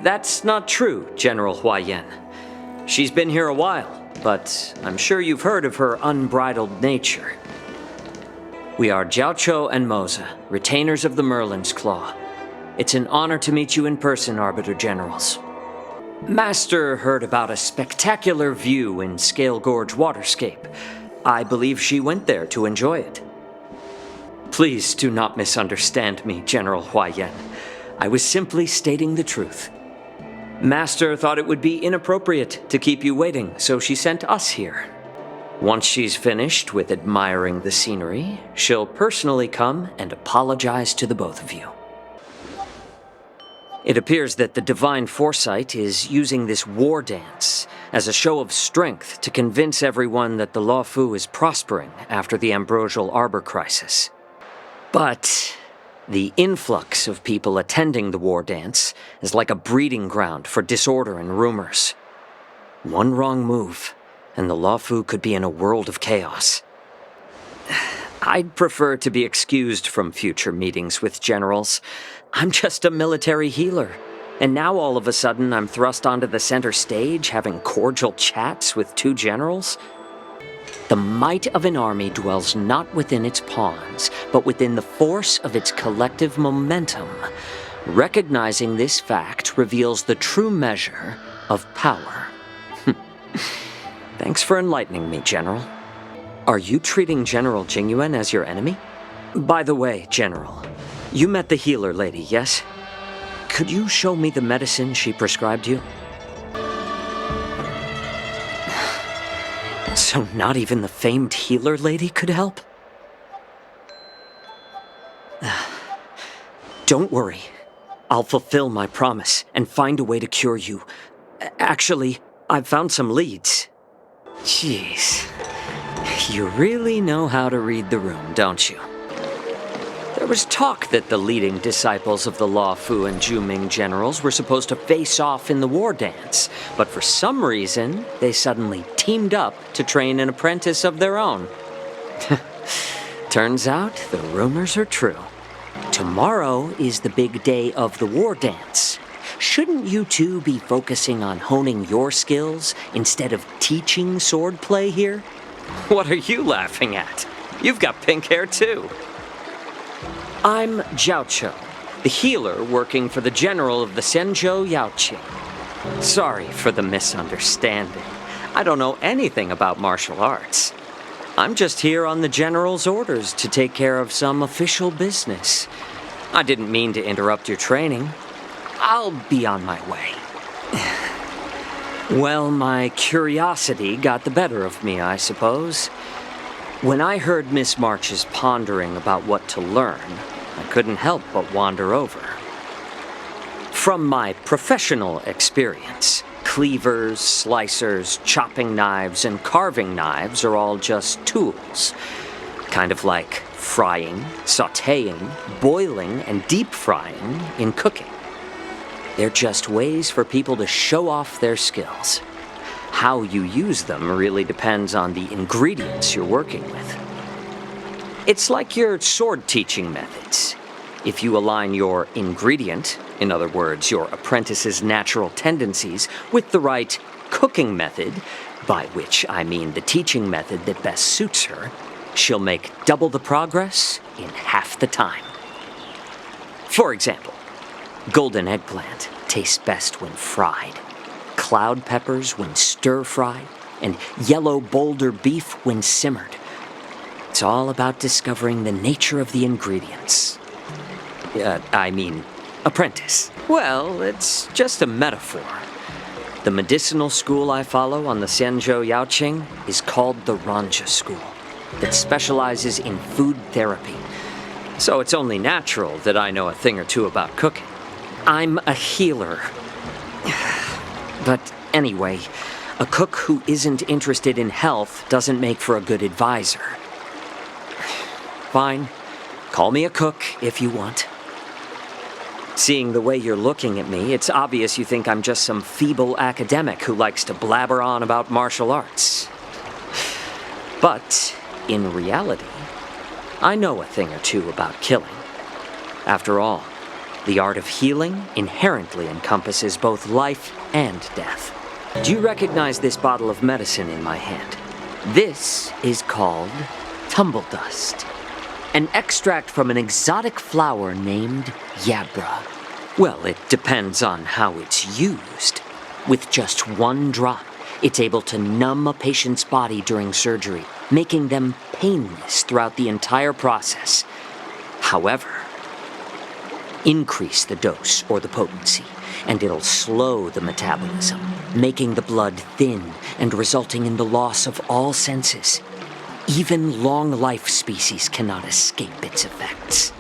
That's not true, General Huayan. She's been here a while, but I'm sure you've heard of her unbridled nature. We are Jiaoqiu and Moza, retainers of the Merlin's Claw. It's an honor to meet you in person, Arbiter Generals. Master heard about a spectacular view in Scale Gorge Waterscape. I believe she went there to enjoy it. Please do not misunderstand me, General Huayan. I was simply stating the truth. Master thought it would be inappropriate to keep you waiting, so she sent us here. Once she's finished with admiring the scenery, she'll personally come and apologize to the both of you. It appears that the Divine Foresight is using this war dance as a show of strength to convince everyone that the Luofu is prospering after the Ambrosial Arbor crisis. But the influx of people attending the war dance is like a breeding ground for disorder and rumors. One wrong move, and the Luofu could be in a world of chaos. I'd prefer to be excused from future meetings with generals. I'm just a military healer, and now all of a sudden I'm thrust onto the center stage having cordial chats with two generals? The might of an army dwells not within its pawns, but within the force of its collective momentum. Recognizing this fact reveals the true measure of power. Thanks for enlightening me, General. Are you treating General Jingyuan as your enemy? By the way, General, you met the healer lady, yes? Could you show me the medicine she prescribed you? So not even the famed healer lady could help? Don't worry. I'll fulfill my promise and find a way to cure you. Actually, I've found some leads. Jeez. You really know how to read the room, don't you? There was talk that the leading disciples of the Luofu and Zhuming generals were supposed to face off in the war dance, but for some reason, they suddenly teamed up to train an apprentice of their own. Turns out the rumors are true. Tomorrow is the big day of the war dance. Shouldn't you two be focusing on honing your skills instead of teaching swordplay here? What are you laughing at? You've got pink hair too. I'm Jiaoqiu, the healer working for the general of the Zhenzhou Yaoqing. Sorry for the misunderstanding. I don't know anything about martial arts. I'm just here on the general's orders to take care of some official business. I didn't mean to interrupt your training. I'll be on my way. Well, my curiosity got the better of me, I suppose. When I heard Miss March's pondering about what to learn, I couldn't help but wander over. From my professional experience, cleavers, slicers, chopping knives, and carving knives are all just tools. Kind of like frying, sautéing, boiling, and deep frying in cooking. They're just ways for people to show off their skills. How you use them really depends on the ingredients you're working with. It's like your sword teaching methods. If you align your ingredient, in other words, your apprentice's natural tendencies, with the right cooking method, by which I mean the teaching method that best suits her, she'll make double the progress in half the time. For example, golden eggplant tastes best when fried, cloud peppers when stir-fried, and yellow boulder beef when simmered. It's all about discovering the nature of the ingredients. Apprentice. Well, it's just a metaphor. The medicinal school I follow on the Zhenzhou Yaoqing is called the Ranja School, that specializes in food therapy. So it's only natural that I know a thing or two about cooking. I'm a healer. But anyway, a cook who isn't interested in health doesn't make for a good advisor. Fine, call me a cook if you want. Seeing the way you're looking at me, it's obvious you think I'm just some feeble academic who likes to blabber on about martial arts. But, in reality, I know a thing or two about killing. After all, The art of healing inherently encompasses both life and death. Do you recognize this bottle of medicine in my hand? This is called tumble dust, an extract from an exotic flower named Yabra. Well, it depends on how it's used. With just one drop, it's able to numb a patient's body during surgery, making them painless throughout the entire process. However, increase the dose or the potency, and it'll slow the metabolism, making the blood thin and resulting in the loss of all senses. Even long-life species cannot escape its effects.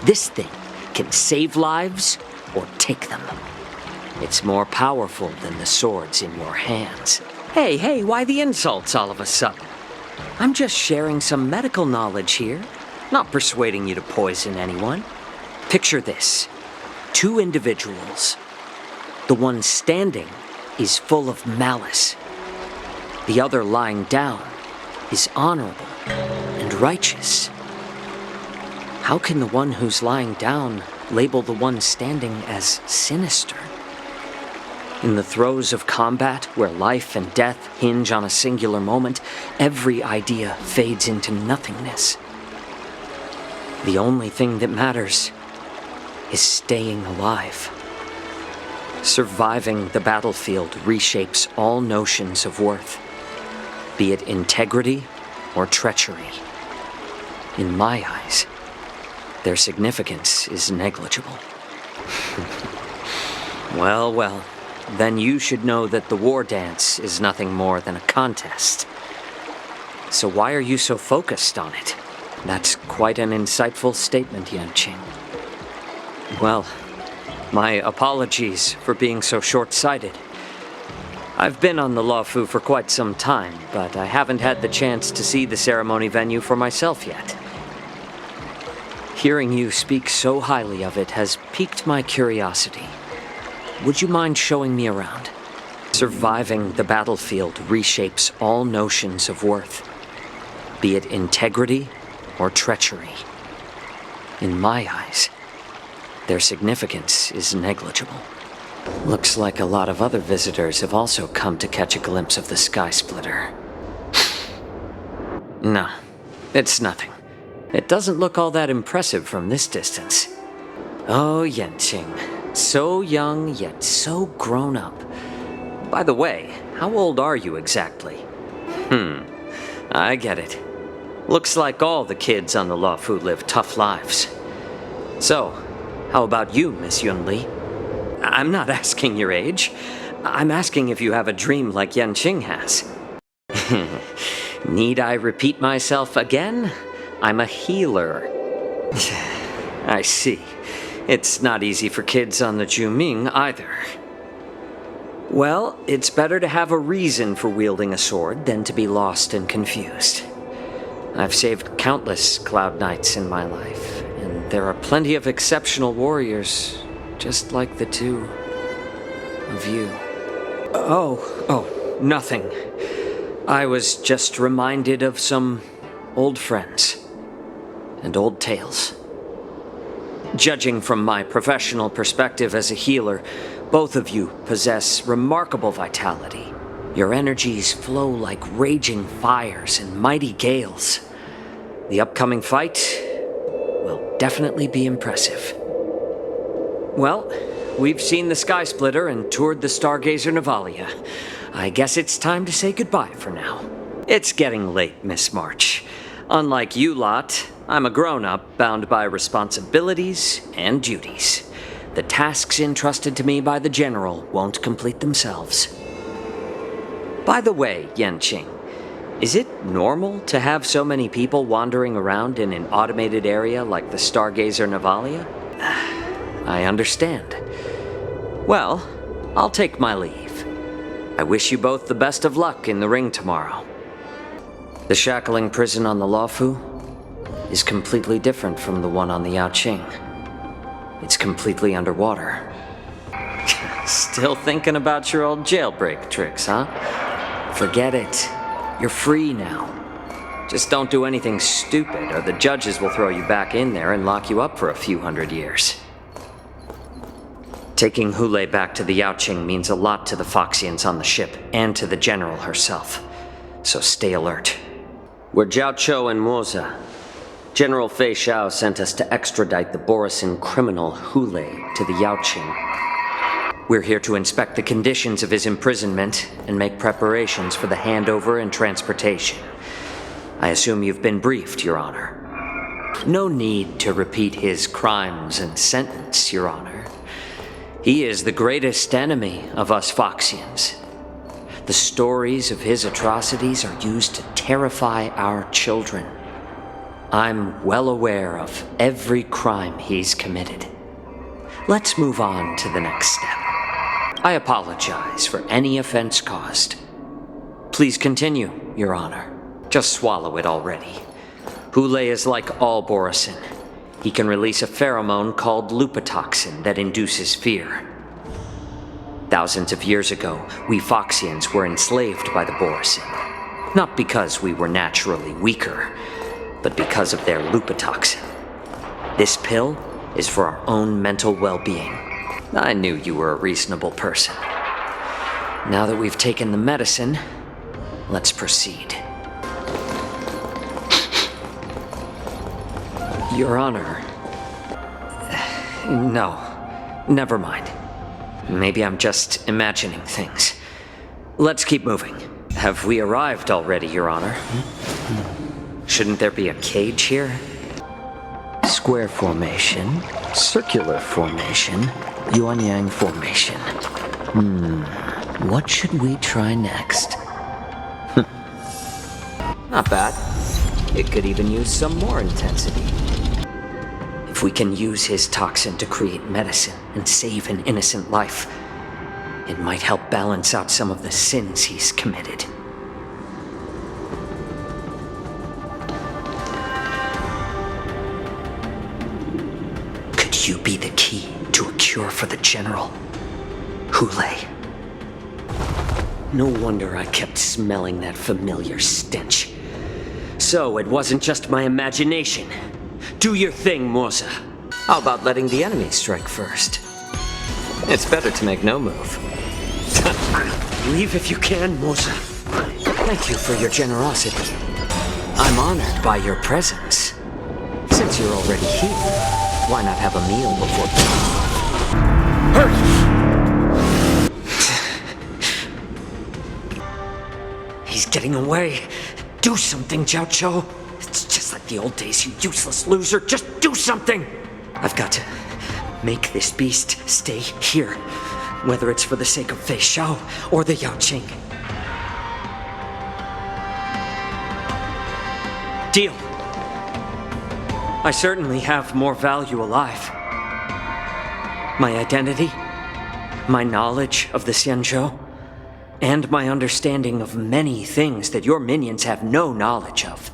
This thing can save lives or take them. It's more powerful than the swords in your hands. Hey, why the insults all of a sudden? I'm just sharing some medical knowledge here, not persuading you to poison anyone. Picture this. 2 individuals. The one standing is full of malice. The other lying down is honorable and righteous. How can the one who's lying down label the one standing as sinister? In the throes of combat, where life and death hinge on a singular moment, every idea fades into nothingness. The only thing that matters is staying alive. Surviving the battlefield reshapes all notions of worth, be it integrity or treachery. In my eyes, their significance is negligible. Well, then you should know that the war dance is nothing more than a contest. So why are you so focused on it? That's quite an insightful statement, Yanqing. Well, my apologies for being so short-sighted. I've been on the Luofu for quite some time, but I haven't had the chance to see the ceremony venue for myself yet. Hearing you speak so highly of it has piqued my curiosity. Would you mind showing me around? Surviving the battlefield reshapes all notions of worth, be it integrity or treachery. In my eyes, their significance is negligible. Looks like a lot of other visitors have also come to catch a glimpse of the Sky Splitter. No, it's nothing. It doesn't look all that impressive from this distance. Oh, Yanqing. So young, yet so grown up. By the way, how old are you exactly? I get it. Looks like all the kids on the Luofu live tough lives. So, how about you, Miss Yunli? I'm not asking your age. I'm asking if you have a dream like Yanqing has. Need I repeat myself again? I'm a healer. I see. It's not easy for kids on the Juming either. Well, it's better to have a reason for wielding a sword than to be lost and confused. I've saved countless Cloud Knights in my life, and there are plenty of exceptional warriors, just like the 2 of you. Oh, nothing. I was just reminded of some old friends and old tales. Judging from my professional perspective as a healer, both of you possess remarkable vitality. Your energies flow like raging fires and mighty gales. The upcoming fight will definitely be impressive. Well, we've seen the Sky Splitter and toured the Stargazer Navalia. I guess it's time to say goodbye for now. It's getting late, Miss March. Unlike you lot, I'm a grown-up bound by responsibilities and duties. The tasks entrusted to me by the General won't complete themselves. By the way, Yanqing, is it normal to have so many people wandering around in an automated area like the Stargazer Navalia? I understand. Well, I'll take my leave. I wish you both the best of luck in the ring tomorrow. The shackling prison on the Luofu is completely different from the one on the Yaoqing. It's completely underwater. Still thinking about your old jailbreak tricks, huh? Forget it. You're free now. Just don't do anything stupid, or the judges will throw you back in there and lock you up for a few hundred years. Taking Hoolay back to the Jiaoqiu means a lot to the Foxians on the ship, and to the General herself. So stay alert. We're Jiaoqiu and Moza. General Fei Xiao sent us to extradite the Borisin criminal Hoolay to the Jiaoqiu. We're here to inspect the conditions of his imprisonment and make preparations for the handover and transportation. I assume you've been briefed, Your Honor. No need to repeat his crimes and sentence, Your Honor. He is the greatest enemy of us Foxians. The stories of his atrocities are used to terrify our children. I'm well aware of every crime he's committed. Let's move on to the next step. I apologize for any offense caused. Please continue, Your Honor. Just swallow it already. Hoolay is like all Borisin. He can release a pheromone called lupatoxin that induces fear. Thousands of years ago, we Foxians were enslaved by the Borisin. Not because we were naturally weaker, but because of their lupatoxin. This pill is for our own mental well-being. I knew you were a reasonable person. Now that we've taken the medicine, let's proceed. Your Honor... No, never mind. Maybe I'm just imagining things. Let's keep moving. Have we arrived already, Your Honor? Shouldn't there be a cage here? Square formation, circular formation, yuan-yang formation. What should we try next? Not bad. It could even use some more intensity. If we can use his toxin to create medicine and save an innocent life, it might help balance out some of the sins he's committed. Could you be the key to a cure for the General? Hoolay. No wonder I kept smelling that familiar stench. So it wasn't just my imagination. Do your thing, Moza. How about letting the enemy strike first? It's better to make no move. Leave if you can, Moza. Thank you for your generosity. I'm honored by your presence. Since you're already here, why not have a meal before... Hurry! He's getting away. Do something, Jiaoqiu. It's just like the old days, you useless loser. Just do something! I've got to make this beast stay here, whether it's for the sake of Fei Xiao or the Jiaoqiu. Deal. I certainly have more value alive. My identity, my knowledge of the Xianzhou, and my understanding of many things that your minions have no knowledge of.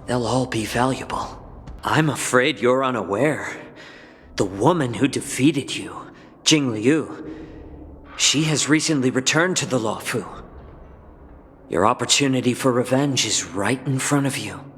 They'll all be valuable. I'm afraid you're unaware. The woman who defeated you, Jing Liu, she has recently returned to the Luofu. Your opportunity for revenge is right in front of you.